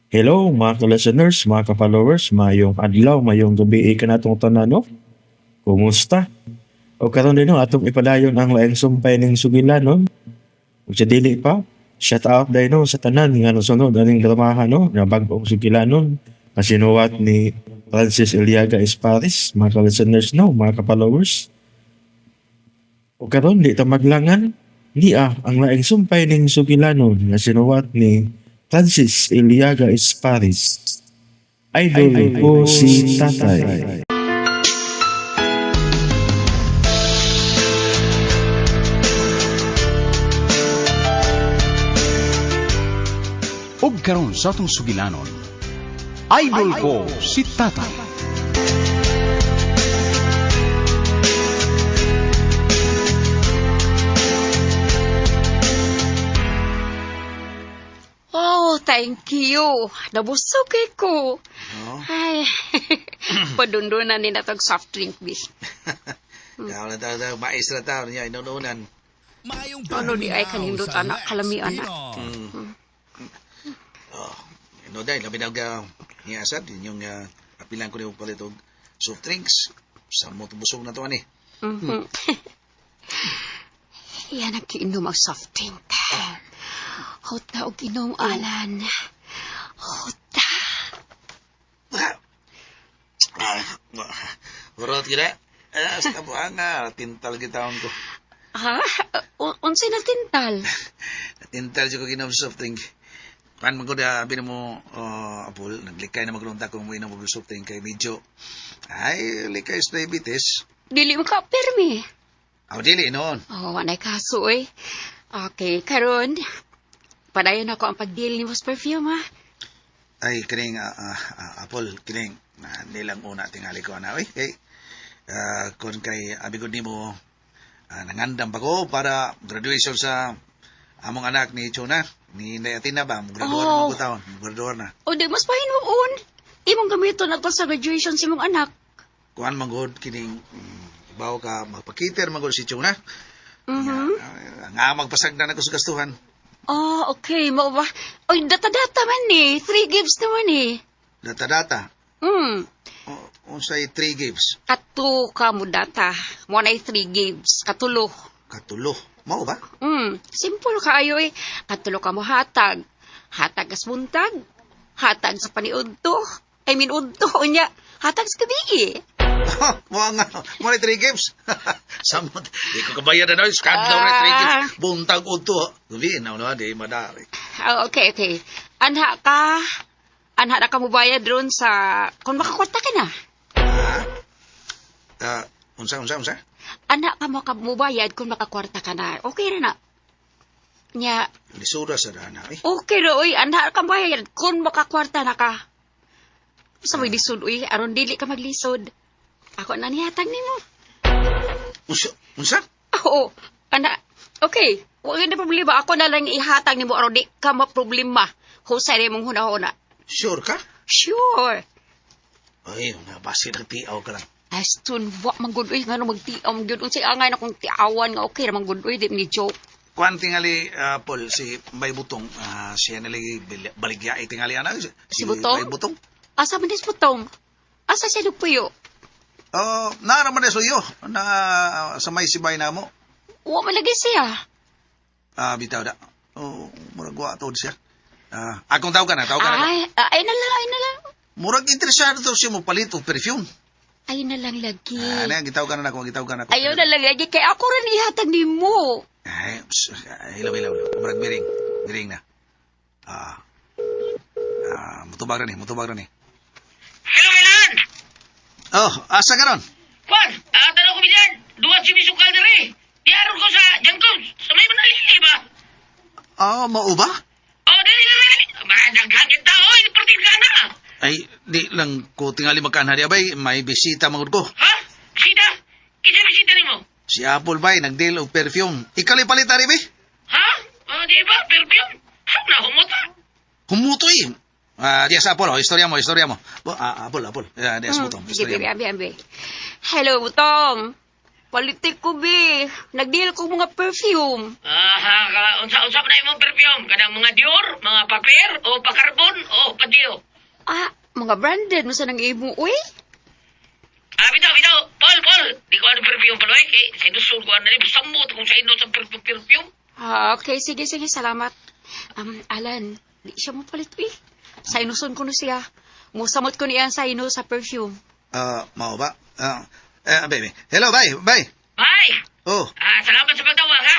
Hello mga ka-listeners, mga ka-followers, mayong adlaw, mayong gabi ka natong tanan, no? Kumusta? O karon din no, atong ipadayon ang laing sumpay ning sugilan, no? Ug sa dili pa, shout out dahil no, sa tanan nga nasunod aning dramahan, no? Nga bag-ong sugilanon, kasinuwat ni Francis Iliaga Esparis, mga ka-listeners, no? Mga ka-followers. O karon di ta maglangan, ang laing sumpay ning sugilanon nga sinuwat ni Francis Iliaga Esparis. Idol ko si Tatay. Ug karon sa atong sugilanon, idol ko si Tatay. Oh, thank you. Nabusog kay ko. Oh. Ay, padundunan ni natag soft drink, bis. Daw na daw mais na tao niya inununan. Ano di ay kanindot anak, kalamian na. Oh, no dai labi daw ga niya asad yung apilan ko ni palit og soft drinks. Sa mo busog na to ani. Yan ang kiinom ang soft drink. Hota o ginom alan. Hota. Urot gila. Sa buanga tintal gitaon ko. Ha? Unsay na tintal? Tintal jud ko ginom soft drink. Pan man ko da abi mo apol naglikay na maglunta kung mo inom og soft drink kay medyo ay likay sa diabetes. Dili mo ka permi. Aw dili noon. Oh, wanay kaso eh. Okay, karon. Padayon ako ang pag-deal ni was perfume, ha? Ay kining apol kining na nilang una tingali ko na kay kon kay abigod nimo nangandam pa ko para graduation sa among anak ni Chona ni Nayatina ba mo graduar mo taon graduar na O, di mas pahinuon. Imong gamiton na to sa graduation si mong anak. kuan manggod kining bawo ka magpakiter manggod si Chona nga magpasagdan ako sa gastuhan. Oh, okay. Mo ba? Oy, data-data man ni. 3 gifts naman eh. Data unsay 3 gives Katu ka mo data. Mo na 3 gifts. Katulo. katulo mao ba Simple kaayo eh. Katulo ka mo hatag. Hatag as buntag. Hatag sa paniudto. I mean, udto niya. Hatag sa gabi eh. mo nga mo 3 gives samot di ko kabayad na skadlaw na 3 gives buntag udto gabi na di madari. Oh, okay. Anha na ka mo bayad ron sa... Kung makakwarta ka na. Unsa Anak ka mo bayad kung makakwarta ka na. Okay na na. Nya, lisura sa dana okay na, uy. Anak ka bayad kung makakwarta na ka. Sa may lisod, uy. Aron dili ka maglisod. Ako na nihatag ni mo. unsa Oo. Anak, okay. Huwag na problema. Ako na lang ihatag ni mo. Aron di ka maproblema. Husay rin mong huna-huna. sure ka Sure. ay nga basi nagtiaw ka lang As soon, wa manggod, uy. Nga no magtiaw. Magyod, unsay angay na kung tiawan nga. Okay, manggod, uy. Di ni joke. kuan tingali Paul si Bay Butong siya nalagi baligya tingali ana Si Butong? Bay Butong Asa man dis putong? Asa siya nagpuyo? naaraman na suyo na sa may sibay na mo Wa malagi siya. bitaw da murag wa tawd siya akong tawag ka na Ay na lang. murag interesado to siya mo palit og perfume Ay na lang lagi. ano yung gitaw ka na ako Ayaw na lang lagi. Kaya ako rin ihatag ni mo. ay hilaw murag biring na mutubag rin Hello, Milan! asa ka ron Juan, tanong ko Milan. Duwa si Misukal na rin. Diyaron ko sa Jangkong. Sa may manalili ba? mao ba Dali na rin. Nagkagit tao. Iportin ka na. ay di lang ko tingali magkanha di abay may bisita mangud ko Ha? Bisita? Kisa bisita ni mo? si Apple bay nagdeal og perfume ikali palit ari be Ha? Di ba? Perfume? Na humota. humutoy diya sa Apple istorya mo Apple diya sa butong Sige, istorya mo ambi. Hello, Butong. Politik ko, be. Nagdeal ko mga perfume. Unsa-unsa pa na imong perfume? Kanang mga Dior, mga paper, o pakarbon, o padio? Ah, mga branded mo sa nang imo, uy. Bitaw. Paul. Di ko ano perfume pala, kay sa inusul ko ano ni, samot kung sa ino sa perfume. Okay, sige, salamat. Alan, di siya mo palit, uy. Sa inuson ko na siya. Musamot ko niya sa ino sa perfume. Mao ba? Baby. Hello, bye. Bye! Oh, Salamat sa pagtawag, ha?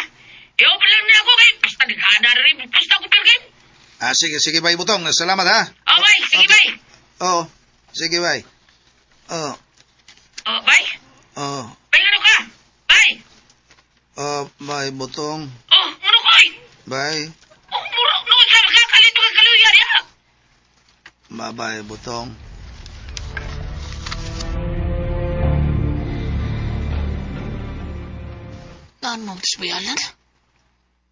I-open lang niya ako, kay basta naghana na rin, basta ako perfume. sige, bye, Butong. Salamat, ha? Oh, bye! Sige, Okay. bye! Oh, sige, bye. Oh, bye! Oh, Bye, ano ka? Bye! bye, Butong. Oh, ano ko, ay? Bye. Oh, mura, no, sa makakalito ka kaluya niya. Bye, Butong. Naan mo, tis bayanan?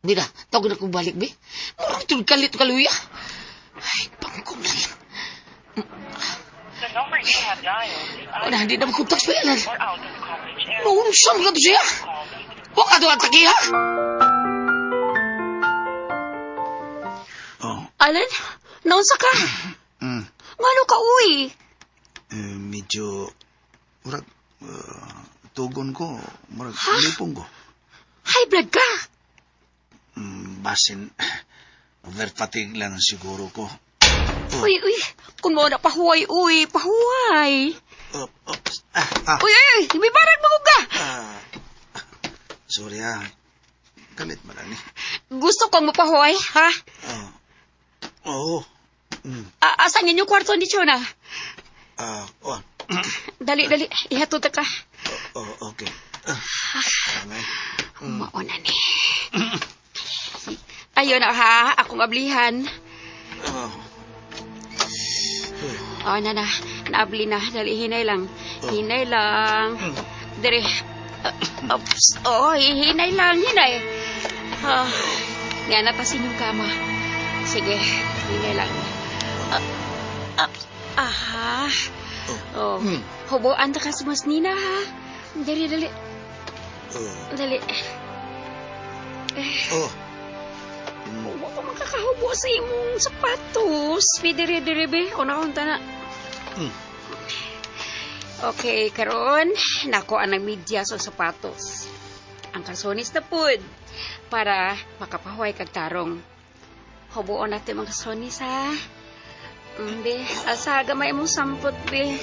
Bida, tawag na kong balik, be. Murang tulad kalit kaluya. Ay, pangkong lang yan. The number you have dialed Wala, hindi naman kong tax bayanan. or out of coverage area. Noon, saan ka to siya? Huwag ka to at taki, ha? Oh, Alan, naunsa ka? Ngano ka, uy? medyo, murag, tugon ko, murag, lipong ko. High blood ka. Basin, over fatigue lang siguro ko. Uy. Kung mo na pahuway, uy. Pahuway. Uy. May barang mo ka. Sorry, kalit man ni. Gusto kong mapahuway, ha? Oo. Asan inyong kwarto ni Chona? Oh, Dali. Ihatod ka. okay. Mauna ni. Ayun na, ha? Akong ablihan. Na. Naabli na. Dali, hinay lang. Dire. Hinay lang. Yan, natasin yung kama. Sige, hinay lang. Hubuan ta ka sa mas nina, ha? Dali. Huwag ka makakahubo sa imong sapatos. Dire, be. Una-unta na. Okay, karon nako ang media sa sapatos. Ang kalsonis na pud para makapahuway kag tarong. Hubuon natin mga kalsonis, ha? Be, asa gamay mong sampot, be.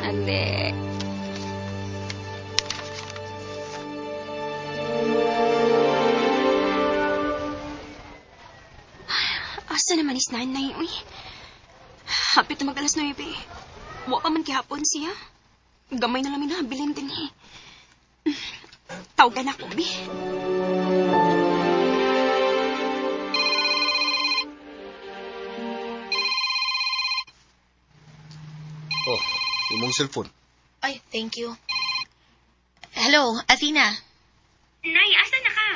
Ande. Asa naman is nanay, uy. Hapit na mag-alas 9. Wa pa man kihapon siya. Gamay na lang minahabilin din, eh. Tawagan ako, bi. Oh, imong cellphone. Ay, thank you. Hello, Athena. Nay, asa na ka?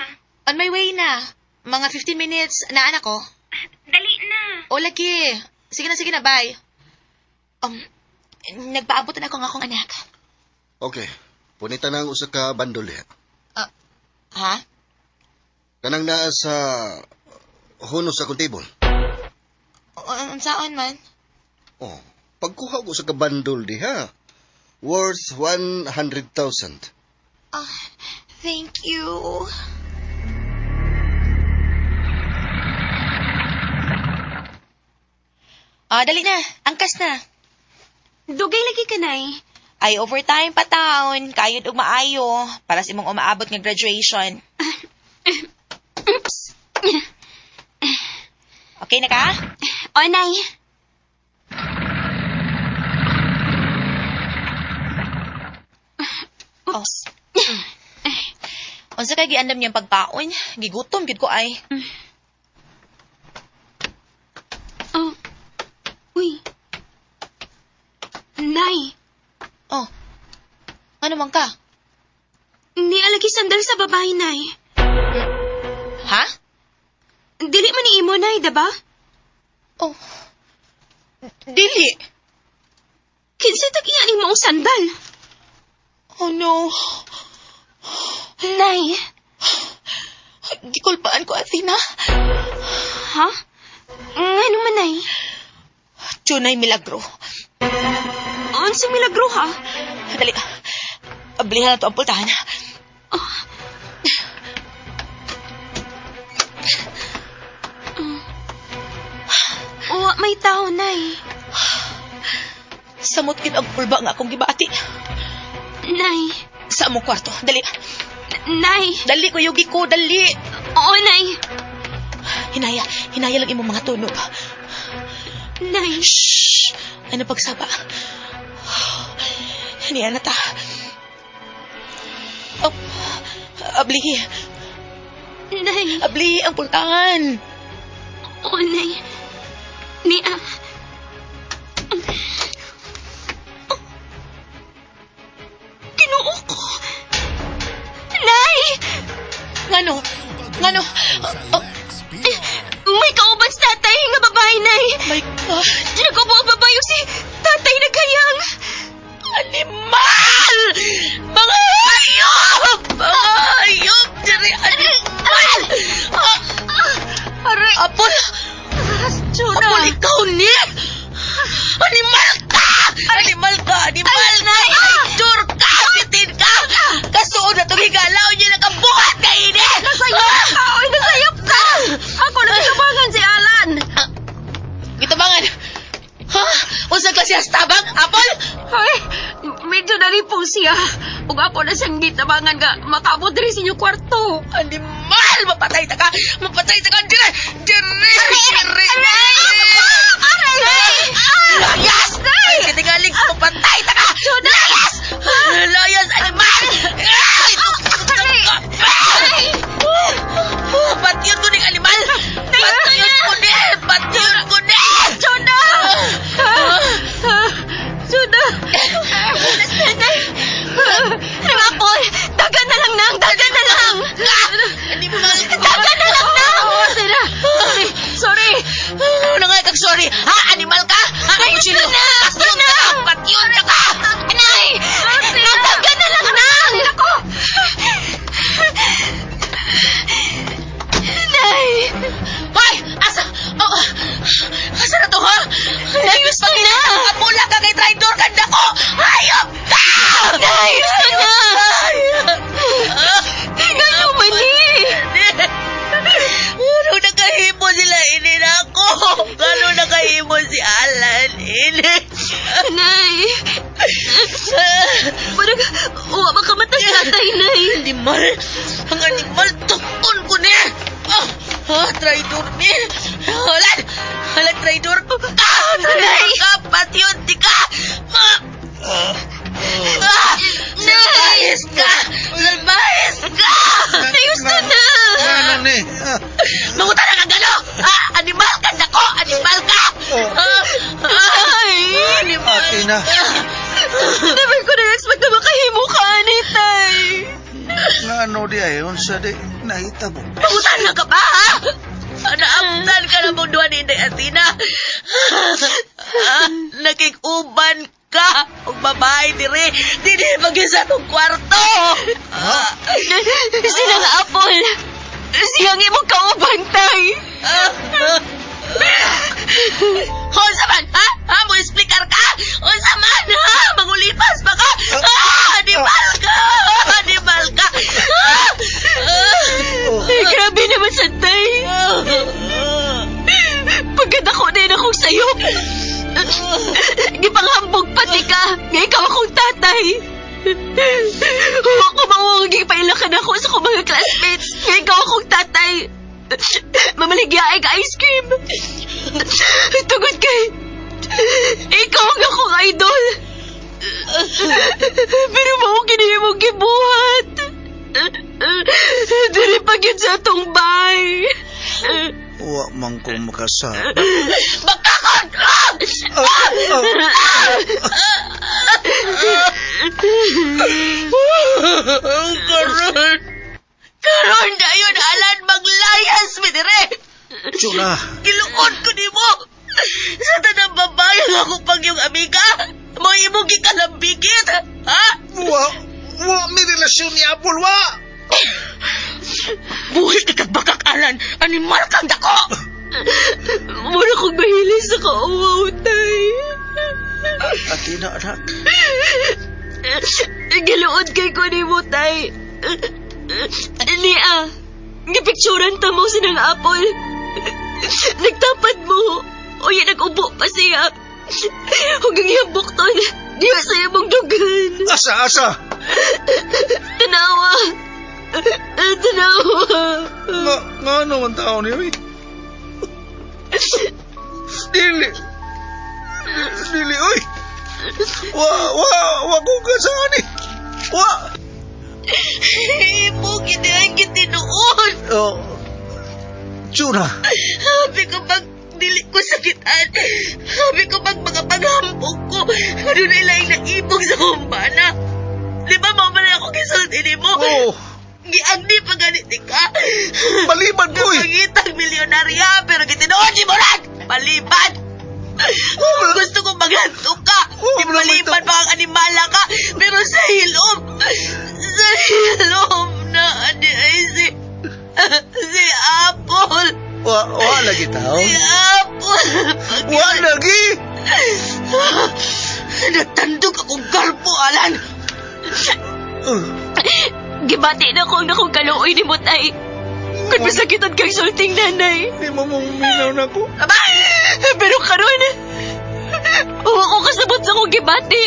On my way na. Mga 15 minutes na anak ko. Dali na. O, lagi. Sige na, bye. Nagpaabot na ako ng akong anak. Okay. Punita na ang usa ka bandol diha. Ha? Kanang naa sa hunos sa akong table. Saan man? Oh, pagkuha ko sa ka bandol diha. Worth 100,000. Thank you. Dali na. Angkas na. Dugay lagi ka, Nay. Ay, overtime pa taon. Kayod og maayo. Para sa imong umaabot nga graduation. Okay na ka? O, Nay. Oh. Unsa kay giandam niyang pagkaon? Gigutom gid ko ay. Uy. Nay. Oh. Ano man ka? Ni alagi sandal sa babae, Nay. Ha? Dili man ni imo, Nay, diba? Oh. Dili. Kinsa tag iya ni mong sandal? Oh no. Nay, Gikulpaan ko, Athena. ha? Nga naman, Nay. Tunay milagro. Unsang milagro, ha? Dali. Ablihan na to ang pultahan. Uwa, may tao, Nay. Samot gid ang pulba nga akong gibati. Nay. Sa among kwarto. Dali. Nay. Dali ko yugi ko, dali. Oo, Nay. Hinaya lang imong mga tunog. Nay. Shh! Ano pagsaba? Haniya na ta. Oh, ablihi. Nay. Ablihi ang pultahan. Oo, Nay. Nia. Kinuo ko. Nay! Ngano? Oh, May kauban sa tatay nga babae, Nay. my God. Nagkubo ang babayo si tatay nagkayang. Animal! Mga hayop! Mga hayop! Diri, animal! Aray! Apol! Juna! Apol, ikaw ni! Animal ka! Animal ka! Animal na! Idor ka! Bitin ka! Kasuod na itong higalaw niya nakabuhat ka ini! Nasayop ka! Oy, nasayop ka! Ako nagsabangan si Alan! Gitabangan! Ha? Unsa klase ang tabang? Apol? Ay, medyo nalipong siya. Kung ako na siyang gitabangan ka, makabot rin sa inyong kwarto. Animal! Mapatay ta ka! Mapatay ta ka! Dire! Dire! Aray! Layas! Ay, kitingaling ko! Patay ta ka! Layas! Layas, animal! Ay! Patyon ko ng animal! Patyon ko din! Patyon ko din! Juna! Juna! Nangapol! Dagan na lang nang! Dagan na lang! Animal! Dagan na lang nang! Sira! Sorry! Ano nga kag sorry? Ha? Animal ka? Ha? Kuchino? Patyon ka! Patyon ka! Anay! Dagan na lang nang! Ako! Nay! Hoy! Asa? Oh, asa na to, ha? Layos pa na! Kapula ka kay traitor ka na ko! Hayop ka! Nay! Sana! Ngayon mali! Ano nakahimo sila ini na ako? Ano nakahimo si Alan ini? Nay! Parang uwa makamatay tatay, Nay! Animal! Ang animal! Tukon ko niya! Traitor ni! Halan! Halan, traitor! Traitor ka! Patyon, di ka! Salbayes ka! Salbayes ka! Ayos na na! Ano ni? Mangutan na kang gano! Animal ka na ko! Animal ka! Ay! Animal Athena. ka! Never ko na-expect na makahimo ka, Anitay! Nga ano di ay, unsa di, nahita mo. Mangutan na ka ba, ha? Naamtan ka na mong duwan ni Athena. Nakikuban ka og babae dire. Dili mag-isa tong kwarto. Sila nga apol! Siyang imong kauban, Tay! Unsa man, ha? Mo explicar ka? Unsa man, ha? Mangulipas ba ka? Animal ka! Animal ka! Ay, grabe naman sa Tay! Pagkat ako din akong sayop! Gipanghambog pati ka! Nga ikaw akong tatay! Ako mawag ipailakan ako sa akong mga classmates! Nga ikaw akong tatay! Mamaligyaay ka ice cream! Tugod kay... Ikaw ang akong idol! Pero mawag mong gibuhat! Dili pa yun sa atong bahay! Wa man ko makasama. Magkakon ka! Karon dayon Alan maglayas mi dire. Juna. Giluod ko nimo. Sa tanang babae nga ako pag yung amiga. Mo imo gikalambigit. Ha? Wa may relasyon ni Apple, wa! Buhi kikagbakak, Alan. Animal kang dako! Mura kong mahilis sa kauwaw, tay. Athena, anak. Giluod kay ko ni mo, tay. Nia, gipicturan ta mo sinang Apple. Nagtapad mo. O yan, nag-ubo pa siya. Huwag ang iyang ton. Di sa iyang dugan. Asa? Tanawa. Tanawa. Nga naman tao niya, eh. Dili, oy! Wa ko kasaan, eh. Wa! Imo, gitihan gitinuon. Oh, Chuna. Habi ko pag dili ko sakitan. Habi ko pag mga paghambog ko. Ano na ilang naibog sa kumbana. Di ba mo ba na ako kisulti ni mo? Oh, Giagdi pa ganit ka. baliban ko, eh. Pangitang milyonarya, pero gitinuon di mo lang. Palipad. Gusto ko maghanto ka. Di palipad pa ang animala ka. Pero sa hilom na adi ay si Apple. Wa lagi tao. Si Apple. Wa lagi. Nagtandog akong galpo, Alan. Gibati na ko akong kaluoy ni mo, tay. Kung masakitan kang sulting nanay. Di mo mong minaw na ko. Aba! Pero karon, huwa ko kasabot sa kong gibati.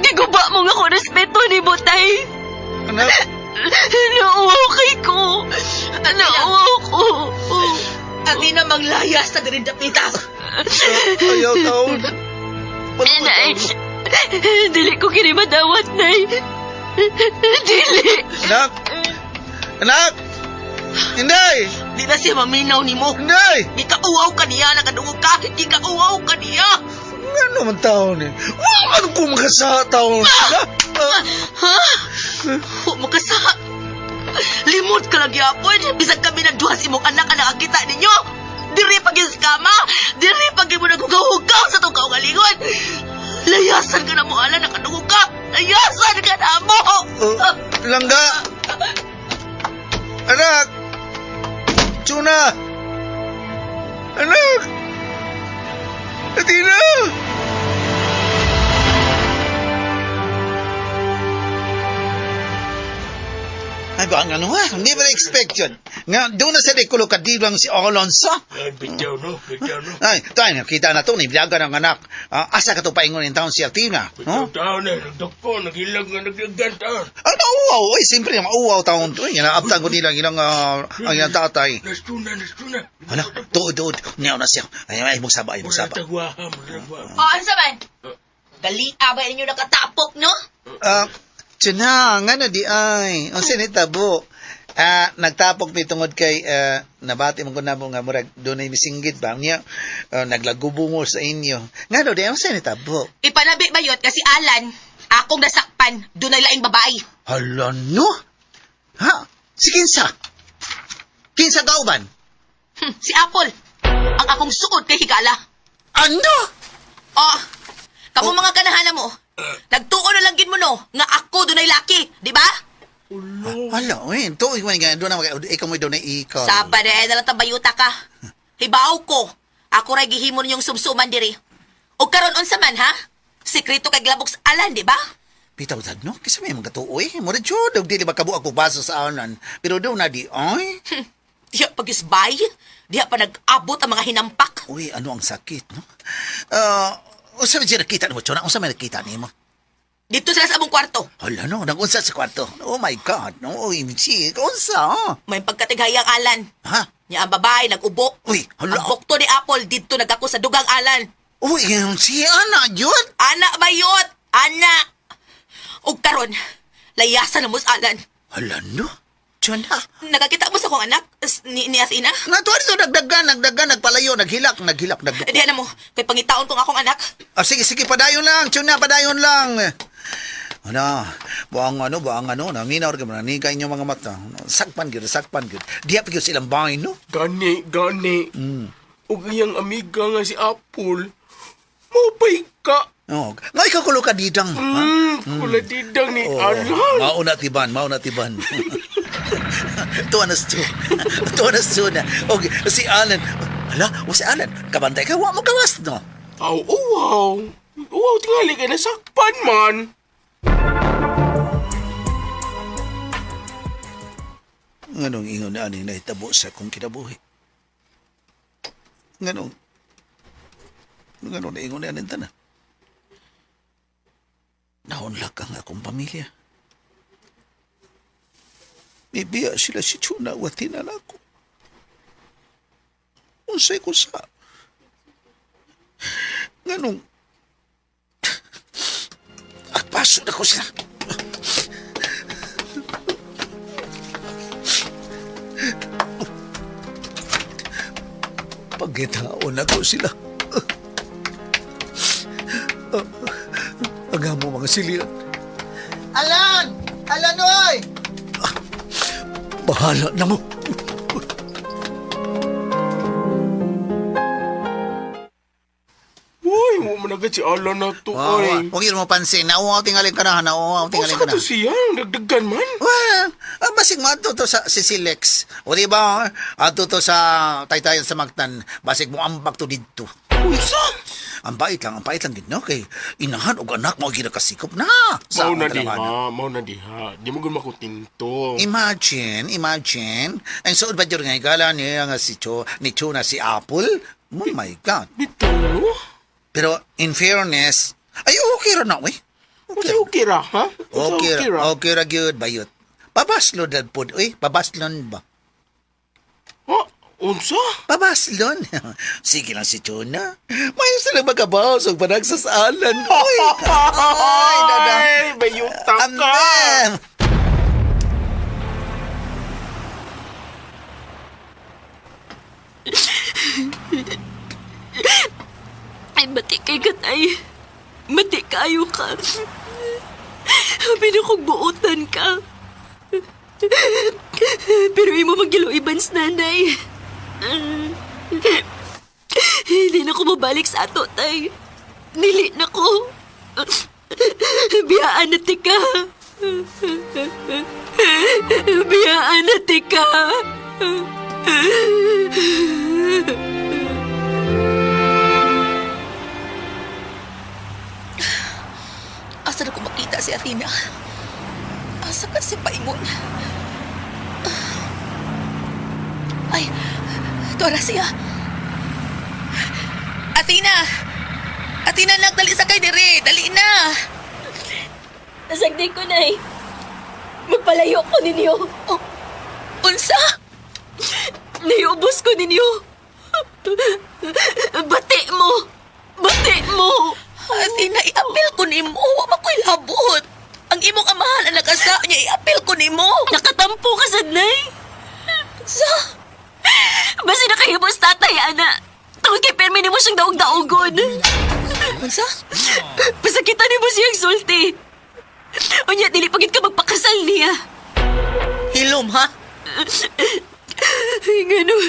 Giguba mo nga ko respeto ni mo, tay. Anak, Nauwaw kay ko. Nauwaw ko. At di namang layas na dirindapita. ayaw taon. Nay, dili ko kini madawat, nay. Dili. Anak! Inday! Di na siya maminaw ni mo. Inday! Di ka uwaw ka niya, nakadungog ka. Di ka uwaw ka niya. Nga naman taon, eh. Wa man ko makasa taon. Ha? Huwag mo ka sa... Limot ka lagi, Apon. Bisag kami na duha si mong anak ang nakakita ninyo. Diri pag-is kama. Diri pag-i mo nagugaw-hugaw sa itong kaugalingon. Layasan ka na mo, Alan. Nakadungog ka. Layasan ka na mo. Langga! Anak! Chuna! Anak! Athena! Ay ba, ano ha? Hindi ba na-expect yun? Nga, doon na sa dekulo kadibang si Alonso. Bitaw no. Ay, tayo, nakita na to, nibiyaga ng anak. Asa ka to paingon yung taon si Athena? Bitaw taon na, nagdokpo, nagilag nga nagdagan taon. Nauwaw, siyempre, mauwaw taon to. Yan, naabtan ko nila ang ilang tatay. Nastuna. Hala, tuod. Niyaw na siya. Ay, magsaba. Tagwaham. O, ansa man? Gali, abay ninyo nakatapok, no? Tuna, nga na di ay. Ang sinitabo. Nagtapok ni tungod kay nabati mo ko na mo nga murag doon ay misinggit ba niya naglagubungo sa inyo. Nga no, di ang sinitabo. Ipanabi ba yun? Kasi Alan, akong nasakpan, doon ay laing babae. Hala, no? Ha? Si Kinsa? Kinsa kauban? Si Apple. Ang akong suod kay Higala. Ano? Oh, kamo mga ganahan mo. Nagtuon na lang gid mo no, nga ako doon ay laki, di ba? Hala, ito, doon na ikaw mo doon na ikaw. Sa paday na lang tabayuta ka. Hibaw ko. Ako ray gihimon yung sumsuman diri. O karon unsa man ha? Sekreto kay glabok sa Alan, di ba? Bitaw tad no, kasi may mga tuoy. Mura jud, dili ba kabu ako basa sa anan. Pero daw na di ay. Diya pagisbay. Diya pa nag-abot ang mga hinampak. Uy, ano ang sakit, no? Unsa man siya nakita mo, Chona? Unsa man nakita nimo? Dito sila sa among kwarto. Hala no, nagunsa sa kwarto. Oh my God, no, OMG, unsa? May pagkatighayang Alan. Ha? Niya ang babae nag-ubo. Uy, hala. Ang bukto ni Apple dito nagako sa dugang Alan. Uy, si Ana, yun? Anak ba yun? Anak! O karon, layasan na mo sa Alan. Hala no, Chona. Nakakita mo sa kong anak? Ni Athena? Nga to, nagdagan, nagpalayo, naghilak. Diyan na mo, kay pangitaon kong akong anak. Sige, padayon lang, Chona, padayon lang. Buang ano, naminaw ka man, ni kayo mga mata. Sakpan gid. Diya pa silang bahay, no? Gani. Ug iyang amiga nga si Apple, mapay ka. Oh, nga ikaw kulo ka didang. Ha? Kula didang ni Oh, Alan. mauna tiban. Tuanas na. Okay, si Alan. Hala, si Alan. Kabantay ka, wa mo gawas, no? Aw, uwaw. Uwaw, tingali ka nasakpan man. Nganong ingon na ani nahitabo sa kong kinabuhi. Nganong na ingon na aning tanan. Naunlak ang akong pamilya. Nibiya sila si Chuna wa tinala ko. Unsay ko sa. Nganong agpaso na ko sila. Pagkitaon ako sila. Agamo mga silian. Alan! Alan, oy! Bahala na mo. Uy, mo man agad si Alan na to, ay. Huwag yun mo pansin. Nauwaw tingalin ka na. Nauwaw tingalin Asa ka ka na. to siya? Nagdagan man? Well, basig mo ato to sa si Silex. O di ba, ato to sa taytayan sa Magtan. Basig mo ambak to dito. Unsa? Ang bait lang din, no? Kay inahan og anak mo ginakasikop na. Mau na akong trabaho. mau na diha. Di mo gun makutinto. Imagine. Ang suod ba dyan nga igala niya nga si ni Cho na si Apple? Oh my God. Bito? Pero in fairness, ay okay ra na, we. Unsa okay ra, ha? Okay ra gyud bayot. Pabaslon dad pod, uy. Pabaslon ba? Ha? Unsa? Pabaslon. Sige lang si Chona. May sila magabaw sa panagsasalan. Uy. Ay, dada. Ay, bayuta ka. Amdem. Ay, bati kay katay. Bati kayo ka. Habi na kong buotan ka. Pero imo magilo ibans nanay. Hindi na ko mabalik sa ato, tay. Nili na ko. Biyaan na tika. Biyaan na tika. Asa na ko makita si Athena? Asa ka si Paingon? Ay, doon na siya. Athena! Athena, nak, dali sakay dire. Dali na. Nasagdi ko na magpalayo ko ninyo. Oh, unsa? Naiubos ko ninyo. Bati mo. Bati mo. Athena, i-apil ko ni mo. Wa mako'y labot. Ang imong amahan ang nakasa niya, i-apil ko ni mo. Nakatampo ka sa nay. Sa? Basi nakahibos tatay, ana. Tungod kay permi ni mo siyang daog-daogon. Unsa? Pasakitan ni mo siyang sulti. Unya, dili pagit ka magpakasal niya. Hilom, ha? Ay, gano'n.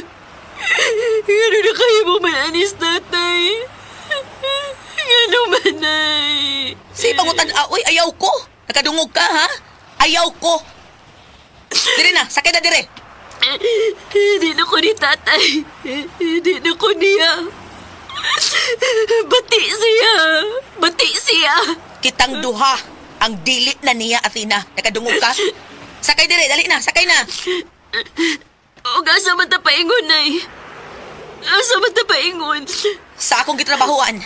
Gano'n na kayo mo mananis, tatay. Gano'n manay. Si pangutan aoy, ayaw ko. Nakadungog ka, ha? Ayaw ko. Dire na, sakay na dire. Hindi na ko ni tatay. Hindi na ko niya. Bati siya. Bati siya. Kitang duha. Ang dili na niya, Athena. Nakadungog ka. Sakay dire, dali na, sakay na. O asa man ta paingon, nay. Asa man ta paingon. Sa akong gitrabahuan.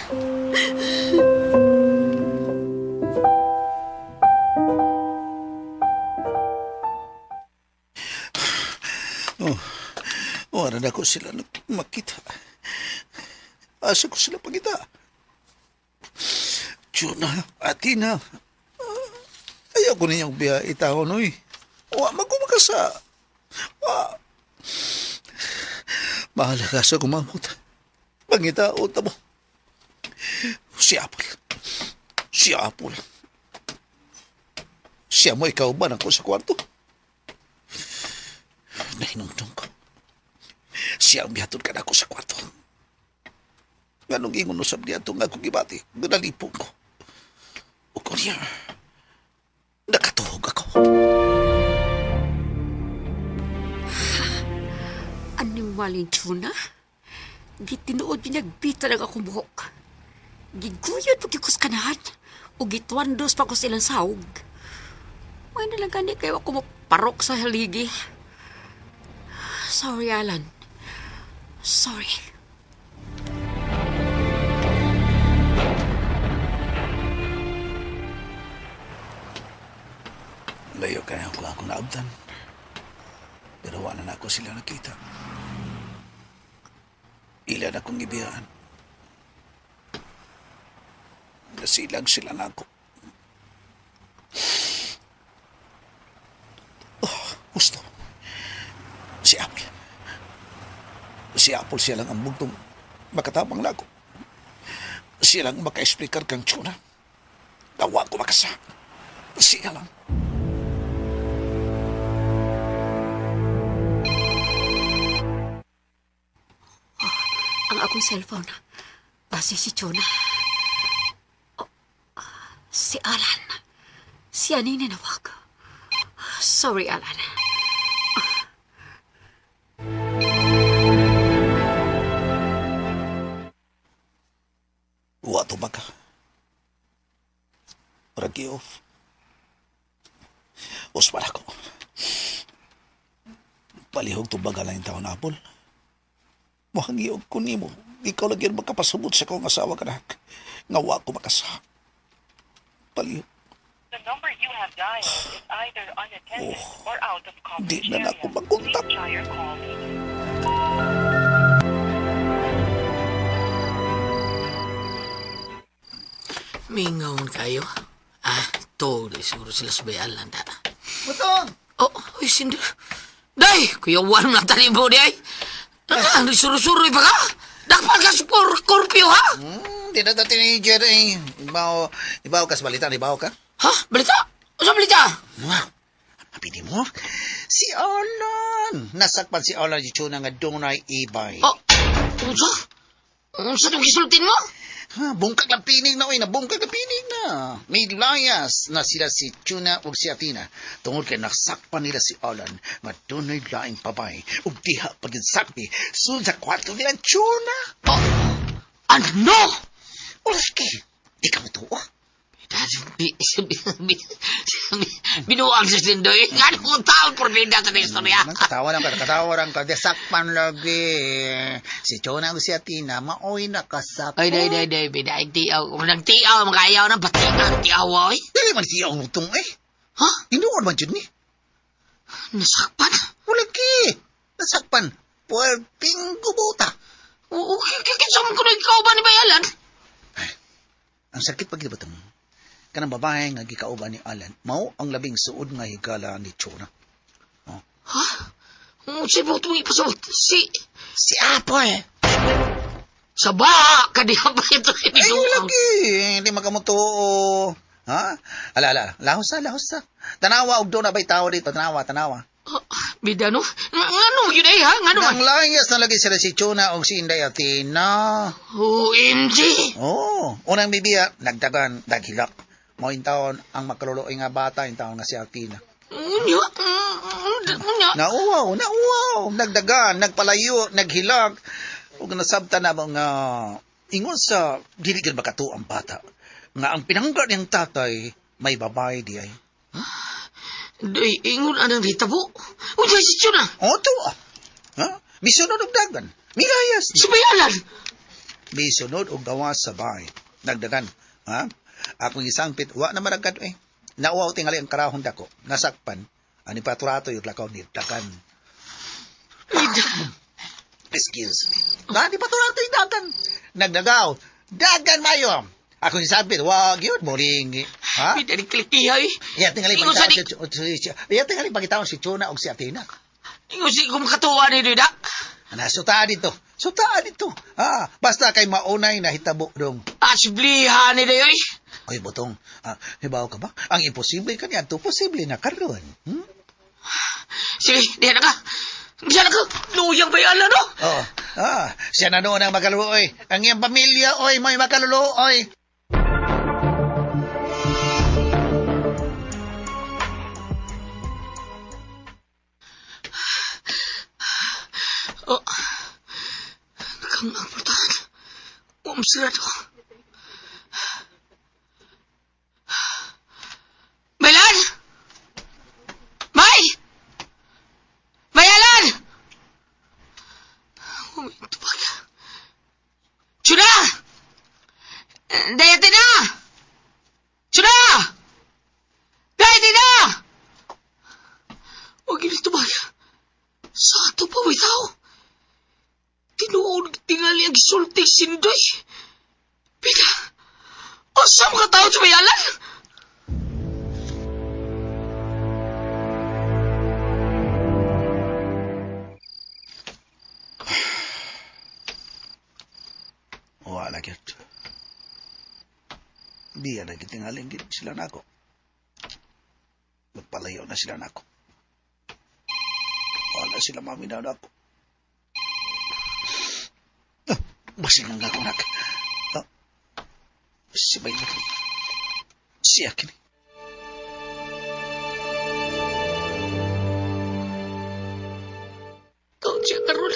Wala na ko sila makita. Asa ko sila pagita. Chuna, Athena. Ayaw ko ninyang biya itahon, uy. Wa magkumakasa. Bahala ka sa kumamot. Pangitaon mo. Si Apple. Si Apple. Siya mo ikaw ba ako sa kwarto? Nahinungtong ko. Siya ang bihatod ka na ako sa kwarto. Ganong ingon usap niya itong ako gibati. Nalipong ko. O kunya, nakatuhog ako. Animalin tuna? Gitinuod pinagbita lang akong buhok. Giguyod pagkikos kanahan. O gitwandos pa ko silang sahog. May nalagani kayo ako maparok sa haligi. Sorry, Alan. Sorry. Layo kaya ako naabdan. Pero wala na ako sila nakita. Ilan akong ibiyaan. Nasilag sila na ako. Oh, gusto. Si Apple. Si Apple siya lang ang bugtong makatabang na ako. Siya lang maka-explicar kang tsuna. Tawa ko makasa. Siya lang. Ang akong cellphone. Base si Chona. Oh, si Alan. Si Anine nawag. Sorry, Alan. Wato ba ka? Ragi off. Usman ako. Palihog to baga lang yung taon na Apple. Mahangiyog ko ni mo. Ikaw lagi magkapasabot sa kong asawa ka na. Ngawa ko makasa. Palihog. The number you have dialed is either unattended or out of coverage Di na area. ako magkontak. Please try your call later. Mingaon kayo. To, siguro sila sa bayalan na. Butong! Oh, uy, sindir. Day, kuyawan na talibo di ay. Suru-suru pa ka? Dakpan ka sa Scorpio, ha? Di na ito teenager eh. Ibaw ka sa balita, ibaw ka? Ha? Balita? Ano balita? Wow. Mapili mo? Si Alan. Nasakpan si Alan yung tuna nga dunay ibay. Oh, unsa? Unsa nung gisultin mo? Ha, bungkag lang pinig na, oy, na bungkag lang pinig na. May layas na sila si Tuna ug si Athena. Tungod kay nasakpan nila si Alan, nga dunay laing pabay, ug diha paginsakti, sulod sa kwarto nila Tuna. Oh, ano? Ulski, di ka matuwa. Binuang sa sindoy. Nga kung taon por bida sa istorya. Katawa lang ka. Desakpan lagi. Si Tuna ug si Athena, maoy nakasakpan. Ay, day, bida. Ay, tiyaw. Kung nagtiyaw, magayaw ng batingan. Tiyaw, oy. Dili man siya ang utong eh. Ha? Inuwan man dyan ni. Nasakpan? Ulagi. Nasakpan. Puwelping gubuta. Oo, kisam ko na ikaw ba ni Bayalan? Ang sakit pag ibatang. Kanang babae nga gikauban ni Alan, mao ang labing suod nga higala ni Tuna. Oh. Ha? Si Butong ipasabot. Si Apple. Sa baka ka di ba ito Ay, kiniduang? lagi. Hindi magamuto. Ha? Ala. Lahos sa. Tanawa, og doon na ba'y tao dito? Tanawa. Bida, no? Ngano yun ay, ha? Ngano man? Nang layas na lagi sila si Tuna og si Inday Athena. OMG! Oh, unang bibiya, nagdagan, daghilak. Moing taon ang makaluluoy nga bata, yung taon nga si Athena. Unya? Nauwaw, nagdagan, nagpalayo, naghilag. Ug nasabta na mga ingon sa dili gyud makato ang bata. Nga ang pinangga niyang tatay may babae di ay. Day, ingon anang hitabo. Unya si Tuna. O to ah. Ha? Misunod og dagan. Milayas. Si Bayalan. Misunod og gawas sa bahay. Nagdagan. Ha? Akong isang pit, wa na maragad eh. Nauwaw tingali ang karahon dako. Nasakpan. Ani paturato yung lakaw ni dagan. Excuse me. Di paturato yung dagan. Nagdagaw. Dagan mayo. Akong isang pit, wag yun. Muling. Ha? Bida ni klikihay. Iya tingali Ingon sa pagitaon si Tuna o si Athena. Ingon si kumkatuwa ni Dida. Sutaan dito. Ha? Basta kay maunay na hitabo dong. Asblihan ni Dayoy. Ay, Butong, hibaw ka ba? Ang imposible kanya, ito posible na karon. Sige, diyan na ka. Diyan na ka. Luyang Bayalan, no? Oo. Siya na noon ang makaluluoy. Ang iyang pamilya, oy, may makaluluoy. Dayati na! Suna! Dayati na! Huwag yun tumaya. Sa ato pa may tao. Tinuon tingali ang gisulti sindoy. Pika, asam ka tao sa bayalan? Wala gyud. Biya na gitingaling gid sila nako. Magpalayo na sila nako. Wala sila maminaw nako. Basing ang ako nak. Si Bayo. Siya kini. Taon siya karoon.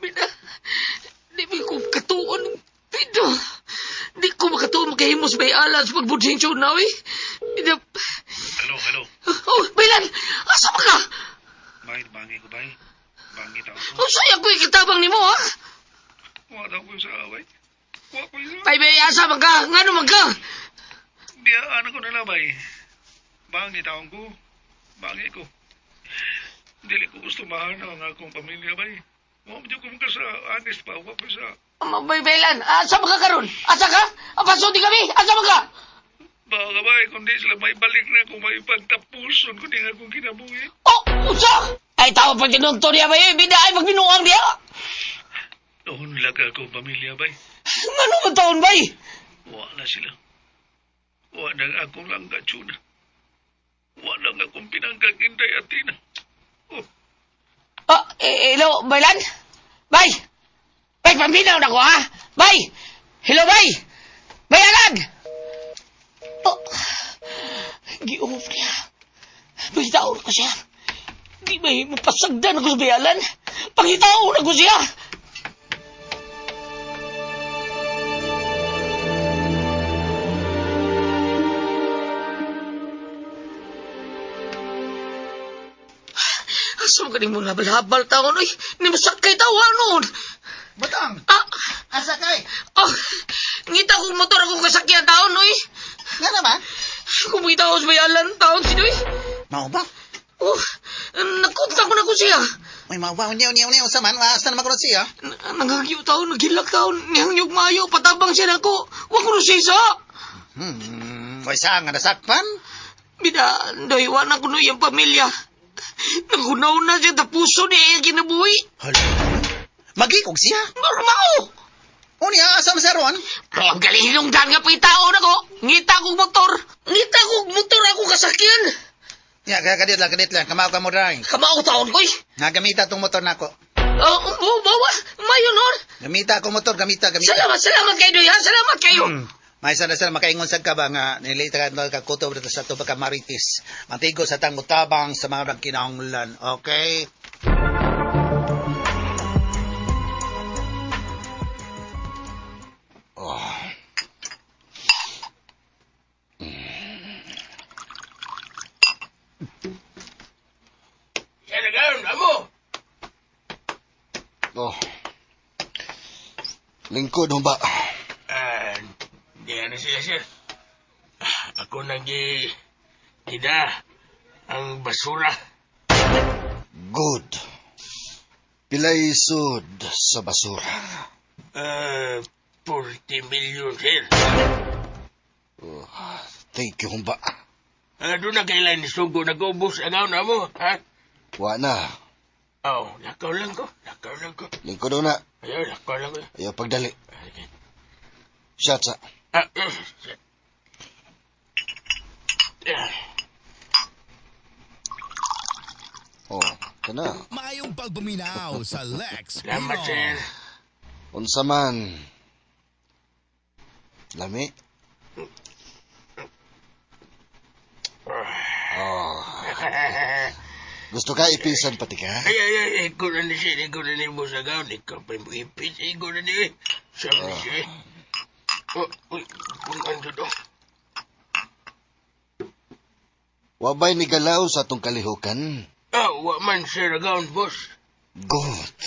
Bina, di ko katuon. Bina, di ko makatuon makahimos may alas pagbuding siya na, eh. Bina. Hello. Oh, Baylan, asa ba ka? Bay, bangi ko, bay. Bangi tao ko. Oh, sayang ko ikitabang ni mo, ha? Wala daw ko sa away. Wala ko isa. Bay, asa ba ka? Nga naman ka? Biya, ano ko nila, bay. Bangi tao ko. Bangi ko. Dili ko gusto mahana ang akong pamilya, bay. Wala ko mong sa honest pa. Wala ko sa... Baylan, asa ba ka karoon? Asa ka? Apaso di kami? Asa ba ka? Baka, bay, kundi sila may balik na kung may pagtapuson kundi nga akong kinabuhi. Oh, usa! Ay, tao pag tinunto niya, bay. Bina, ay magbinuang niya. Noon laga akong pamilya, bay. Ano ba taon, bay? Wala sila. Wala nga akong langga, Chuna. Wala nga akong pinanggagintay at tina. Oh, Hello, Baylan? Bay! Bay, pambinaw na ko, ha? Bay! Hello, Bay! Bayalan! Oh, gi-off niya. Pangitaon ko siya. Di ba mapasagdan ako sa bayalan? Pangitaon ako siya. Asam ka ni mo nabal-habal taon, oy. Ni masakay tawa noon. Batang, Ah, asa kay? oh, ngita kong motor ako kasakyan taon, oy. Nga naman? Kumita ako sa bayalan taon, sinoy. Mao ba? Oh, nakunta ko na ko siya. May mawa niya sa man, asa naman ko siya. Nangagyo taon, naghilak taon. Nihangyog mayo, patabang siya na ko. Huwag ko na siya isa. May saan nga nasakpan? Bida, doywa na ko na yung pamilya. Nagunaw na siya, tapuso niya yung kinabuhi. Hala, magikog siya. Marmao! Unya, asa man siya ron? Ang galihilong dan nga pitaon ako. Ngita kong motor. Ngita kong motor ako kasakyan. Ya, kadit lang. Kamao ka mo rin. Kamao taon ko eh. Nagamita tong motor nako. Bawa, mayo nun. Gamita ko motor, gamita. Salamat kayo, Doy, ha? Salamat kayo. May sana makaingon sad ka ba nga nilita ka kutob dito sa tuba ka maritis. Mantigo sa tang mutabang sa mga kinahanglan. Okay? Oh. Yan ang amo. Oh. Lingkod mo ba? Di na siya, sir. Ako ida ang basura. Good. Pilay sud sa basura. 40 million, sir. Oh, thank you, humba. Doon na kailan ni Sugo nag-ubos ang na mo, ha? Wa na. Oh, lakaw lang ko. Lingkod na. Ayaw, lakaw lang ko. Ayaw pagdali. Shots, Oh, kana. Mayong pagbuminaw sa Lex Salamat, sir. Unsa man. Lami. Oh. Gusto ka ipisan pati ka? Ay, ikaw na ni siya. Ikaw na ni mo sa gown. Ikaw pa yung ipis. Ikaw na ni. Sabi siya. Uy, kung ano doon. Wabay ni galaw sa atong kalihukan. Wa man sir gown, boss. Good.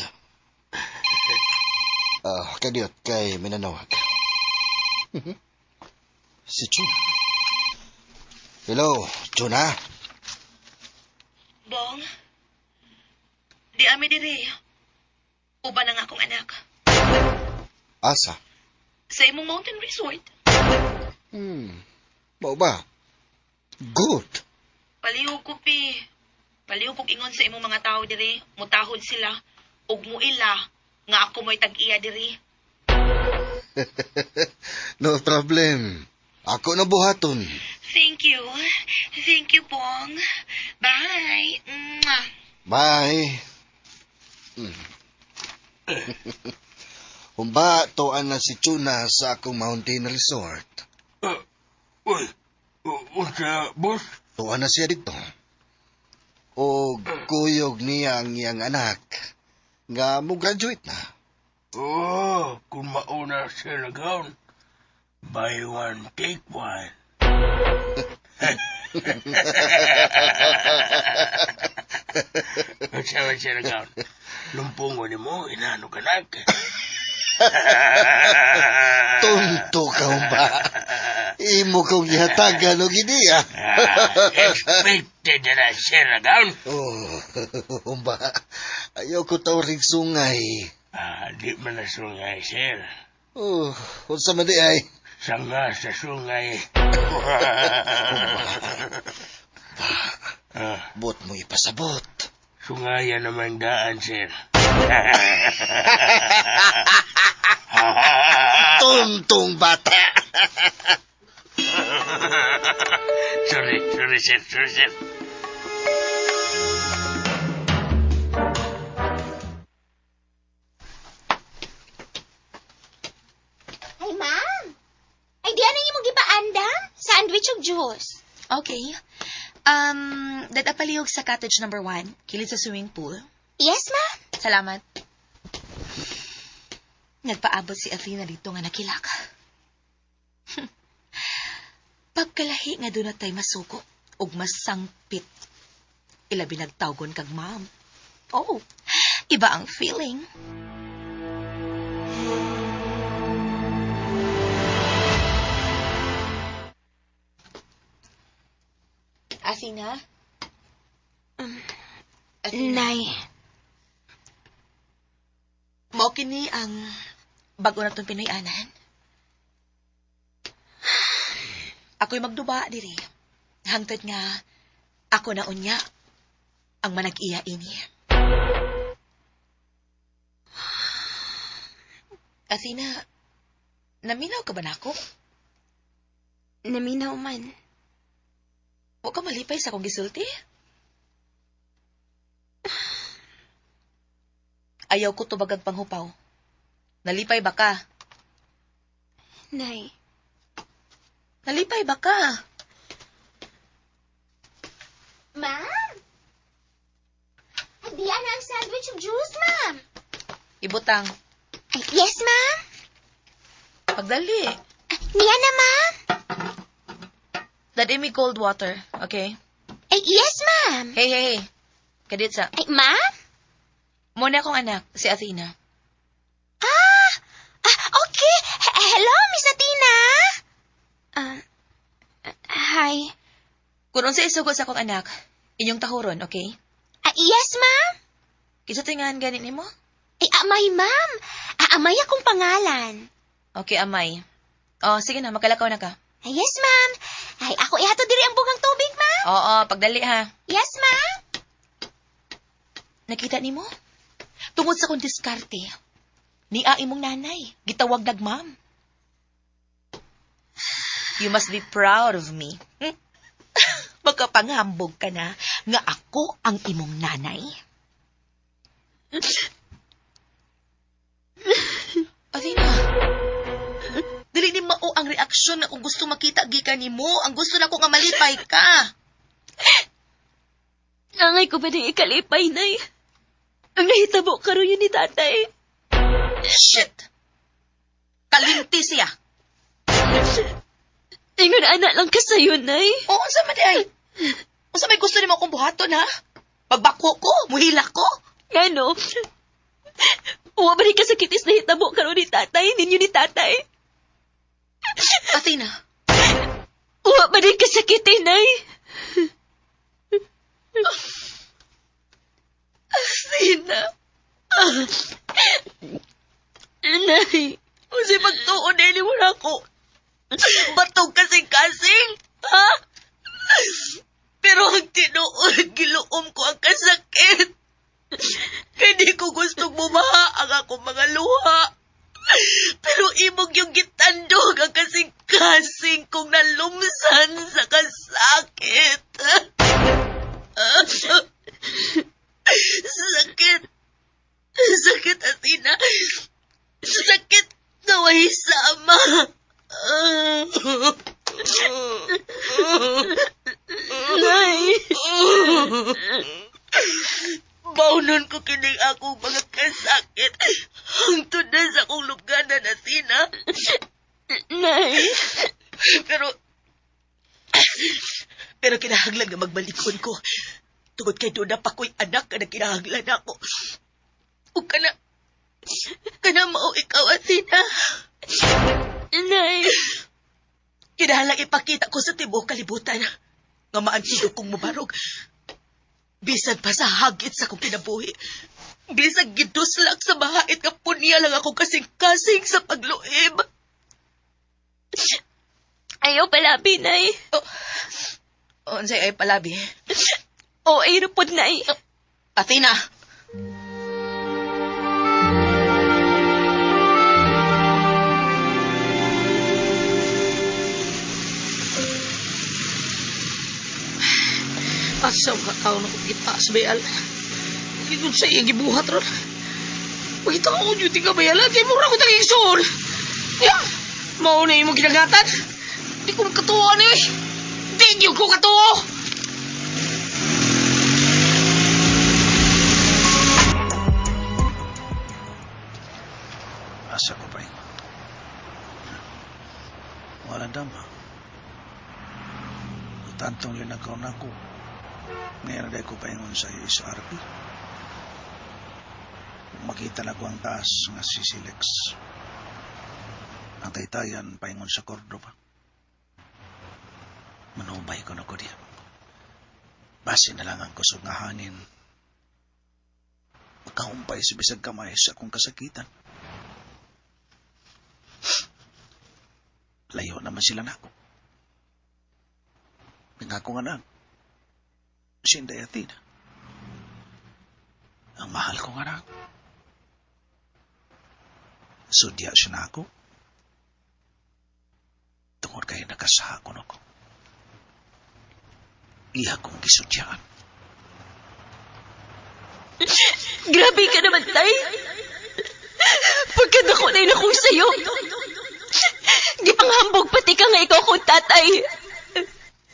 Kadiyot kay minanawag. Si Chun. Hello, Chun ha? Bong, di ami diri. Uban ang akong anak. Asa? Sa imong mountain resort. Mao ba? Good. Palihog ko, Pi. Palihog kong ingon sa imong mga tao diri. Mutahod sila. Ug muila nga ako mo'y tag-iya diri. No problem. Ako na buhaton. Thank you. Thank you, Bong. Bye. Mwah. Bye. Humba, toan na si Chuna sa akong mountain resort. Uy, unsa, boss? Tuwa na siya dito. O kuyog niya ang iyang anak nga mo graduate na. Oh, kung mauna siya nagaon, buy one, take one. Unsa siya nagaon? Lumpungo ni mo, inano ka na. Tonto ka ba? Imo kong ihatagan o gidiya. Expected na siya nagaon. Oh, ba? Ayaw ko tawring sungay. Di man na sungay, sir. Oh, unsa man di ay? Sanga sa sungay. Bot mo ipasabot. Sungayan naman daan, sir. Tontong bata. Sorry, sir. Ay, ma'am. Ay, di ano yung gipaanda? Sandwich ug juice. Okay. Dada palihog sa cottage number 1, kilid sa swimming pool. Yes, ma'am. Salamat. Nagpaabot si Athena dito nga nakilak. Pagkalahi nga doon natay masuko ug masangpit. Ilabi nagtawgon kag ma'am. Oh, iba ang feeling. Athena? Nay. Mao kini ang bago na itong Pinoy-anan. Ako'y magduba diri. Hangtod nga ako na unya ang manag-iya ini. Athena, naminaw ka ba nako? Naminaw man. Huwag ka malipay sa akong gisulti. Ayaw ko tubagag panghupaw. Nalipay ba ka? Nay. Nalipay ba ka? Ma'am? Ay, di ano ang sandwich ug juice, ma'am? Ibutang. Ay, yes, ma'am. Pagdali. Niya na, ma'am. Dadi mi cold water, okay? Ay, yes, ma'am. Hey. Kadit sa. Ay, ma'am? Muna akong anak, si Athena. Okay. Hello, Miss Athena. Hi. Kung unsa isugod sa akong anak, inyong tahuron, okay? Yes, ma'am. Kisa tingahan ganit nimo? Ay, amay, ma'am. Amay akong pangalan. Okay, amay. Oh, sige na, magkalakaw na ka. Yes, ma'am. Ay, ako ihato diri ang bugang tubig, ma'am. Oo, pagdali ha. Yes, ma'am. Nakita nimo? Tungod sa kong diskarte, ni imong nanay, gitawag dag ma'am. You must be proud of me. Magkapanghambog ka na nga ako ang imong nanay. Athena, dili ni mao ang reaksyon na kung gusto makita gikan nimo, ang gusto na ko nga malipay ka. Angay ko ba na ikalipay, nay? Ang nahitabo karon yun ni tatay. Shit! Kalimti siya. Ingon anak lang kasayo, nay. Oo, unsa man di ay? Unsa may gusto nimo akong buhaton, ha? Pagbako ko, muhila ko. Ano? Uwa ba ni kasakitis na hitabo karon ni tatay, ninyo ni tatay? Athena, Wa ba din kasakit, Nay? Athena. Nay, Kasi pagtuon na mo na ako. Batog kasing-kasing. Ha? Pero ang tinuod, giluom ko ang kasakit. Kaya di ko gustong bumaha ang akong mga luha. Pero imog yung gitandog ang kasing-kasing kong nalumsan sa kasakit. Sakit. Sakit, Athena. Sakit na way sama. Nay. Baunon ko kining akong mga kasakit. Hangtod na sa akong luganan, Athena. Nay. Pero kinahanglan nga magbalikon ko. Tungod kay doon na pa ko'y anak na kinahanglan ako. O kana mao ikaw, Athena. Nay. Kinahanglan ipakita ko sa tibuok kalibutan nga maantido kong mabarog. Bisan pa sa hagit sa akong kinabuhi. Bisan giduslak sa bahait nga punya lang ako kasing-kasing sa pagluib. Ayaw palabi, Nay. Unsay ay palabi? O ay rupod, Nay. Athena! Asa mga tao na kong kita sa bayal. Ikot sa iya gibuhat ron. Pagkita ko yung tiga bayalan, kaya mura ko taging soon. Ya, mauna yung mga ginagatan. Di ko makatuwa na eh. Di ko katuwa. Asa ko pa yun? Wala dama. Tantong linakaw na ako. Ngayon na ko paingon sa iyo sa RP. Makita na ko ang taas nga si Silex. Ang taytayan paingon sa Cordova. Manubay ko na ko diya. Base na lang ang kusog nga hangin. Makahumpay sa bisag kamay sa akong kasakitan. Layo naman sila na ako. Nangako nga na. Sinday Athena. Ang mahal ko nga na. Sudya siya na ako. Tungod kayo nakasaha ko na ko. Iya kong gisudyaan. Grabe ka naman, Tay. Pagkadako na yun akong sayo. Gipanghambog pati ka nga ikaw kong tatay.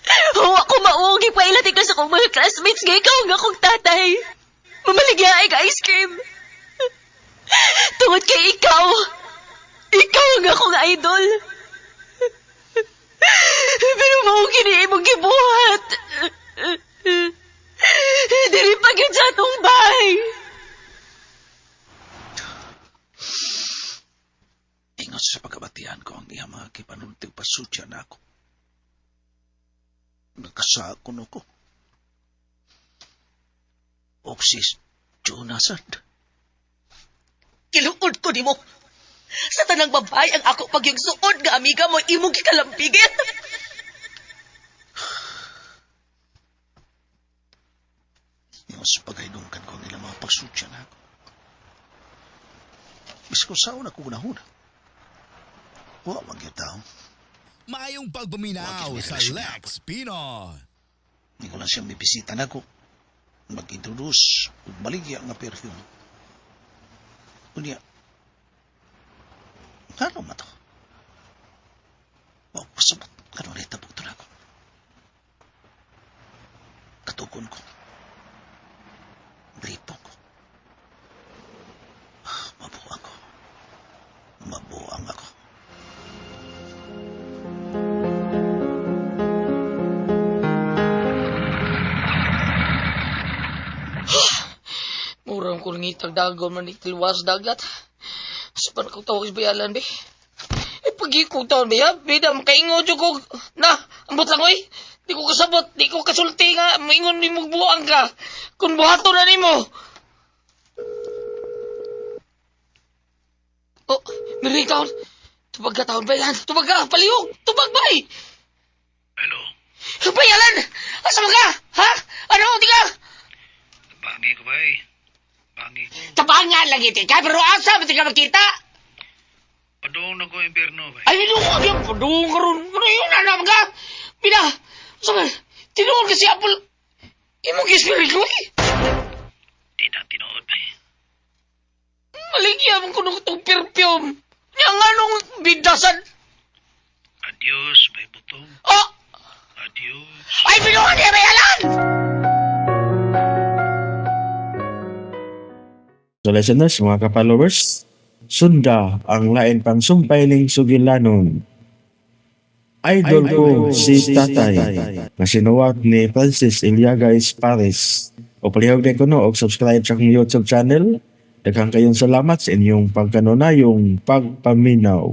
Huwag ko maugi pa ilati ka sa kong mga classmates nga ikaw nga kong tatay. Mamaligyaay ka ice cream. Tungod kay ikaw. Ikaw nga akong idol. Pero maugi ni imong gibuhat. Dili pa gyud sa atong bahay. Ingat sa pagkabatian ko ang iya mga kipanunting pasudya na ako. Nagkasa ko na ko. Oksis, Jonasan. Kiluod ko ni mo. Sa tanang babae ang ako pag yung suod nga amiga mo imong gikalampigit. Mas pagainungkan ko ang ilang mga pagsudya na ako. Bis ko saan ako gunahuna. Huwag yung tao. Mayong pagbuminaw sa Lex Pinoy. Hindi ko lang siyang may bisita na ako. Mag-introduce o baligya nga perfume. Kunya, ano ma to? Pasabot, ano na itabog to na ako? Katukon ko. Bripong ko. Mabuang ko. Mabuang ako. Murang ko nangitag dagon man itilwas dagat. Sa panakong tawag sa bayalan, be. pag-ikutan ba ya? Bida, makaingon dyan ko. Na, ambot lang oy. Di ko kasabot, di ko kasulti nga. Maingon ni mo buang ka. Kung buhato na ni mo. Oh, Mary taon. Tubag ka taon ba yan? Tubag ka, palihog. Tubag ba eh? Hello? Bayalan! Asa mo ka? Ha? Ano? Di ka? Bangi ko ba Bangi ko. Tabangan lang iti ka, pero asa ba di ka makita? Padong na ko impyerno ba? Ay, minungan yan. Padung ka ron. Ano yun? Ano ka? Pina, sabi, tinuod ka si Apple. Imong kispirit ko eh. Di na tinood ba Maligya mong kuno itong perfume. Yang anong bindasan? Adios, may butong. Oh! Adios. Ay, minungan niya bayalan! So listeners, mga ka-followers, sunda ang lain pang sumpay ning sugilanon. Idol ko si Tatay na sinuwat ni Francis Iliaga Pares. O palihog din ko no, o subscribe sa akong YouTube channel. Daghang kayong salamat sa inyong pagkanunayong pagpaminaw.